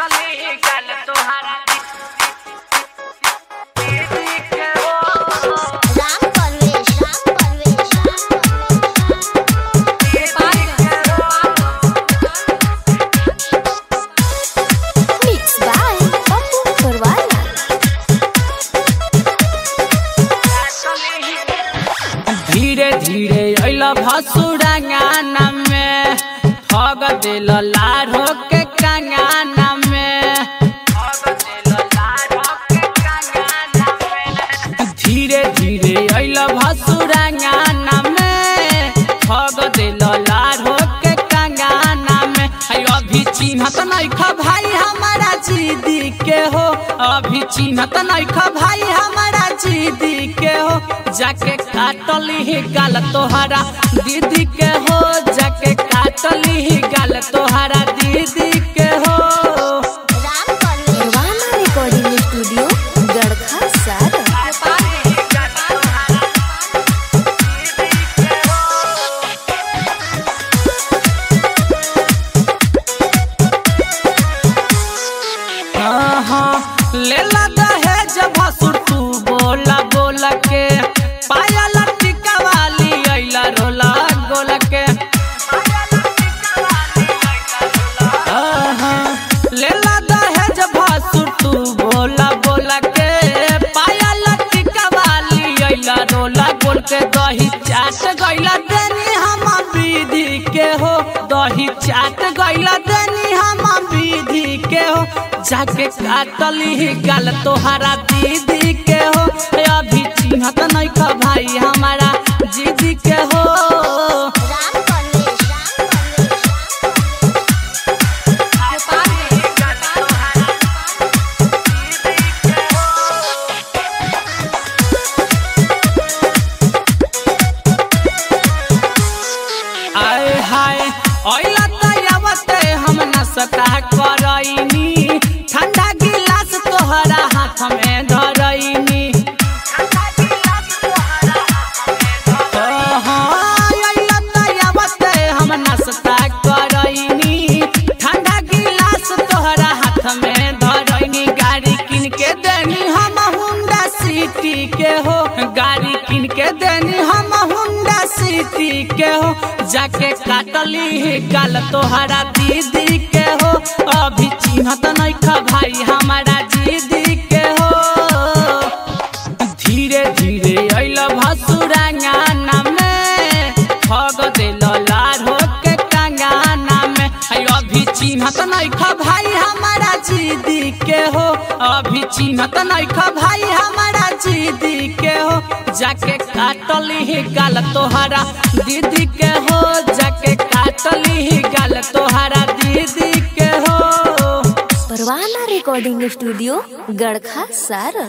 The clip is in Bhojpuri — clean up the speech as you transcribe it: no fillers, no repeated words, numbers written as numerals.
काटली गल तोहरा धीरे धीरे अइला भसुरा गाना में ठग दिल लारो के कंगाना में धीरे धीरे अइला भसुरा गाना में ठग दिल लारो के कंगाना में अभी चिन्हत नहीं खा भाई हमारा जीदी के हो अभी चिन्हत नहीं खा भाई हमारा जीदी के हो जाके काटली गाल तोहरा दीदी के हो जाके काटली गाल तोहरा दीदी के हो। परवाना रिकॉर्डिंग स्टूडियो गढ़खा सारा। ले लगा है जब भसुर तू बोला बोला के पायल टिका वाली अइला रोला गोला के ले लगा है जब भसुर तू बोला बोला के पायल टिका वाली अइला रोला गोल के दही चाट गइला देनी हम विधि के हो दही चाट गइला देनी हम विधि के हो जाके काटली गाल तोहरा दीदी के हो अभी चिन्हत नहीं खा भाई हमारा जीदी के हो। आए हाय ओइला तयावते हम न सका करइनी ठंडा गिलास तोहरा हाथ में धरइनी ओइला तयावते हम न सका करइनी ठंडा गिलास तोहरा हाथ में धरइनी गाड़ी किन के देनी हम हुंडा सिटी के हो गाड़ी किन के देनी हम हुंडा सिटी के हो जाके काटली गाल तोहरा दीदी के हो अभी चिन्हत नहीं खा भाई हमारा दीदी के हो। धीरे धीरे अइला भसुरा गाना में ठग दिल लारो के कंगाना में अभी चिन्हत नहीं खा भाई हमारा जीदी के हो अभी चिन्हत नहीं खा भाई हमारा जीदी के हो जाके काटली गाल तोहरा दीदी के हो जाके काटली गाल तोहरा दीदी के हो। परवाना रिकॉर्डिंग स्टूडियो गढ़खा सारा।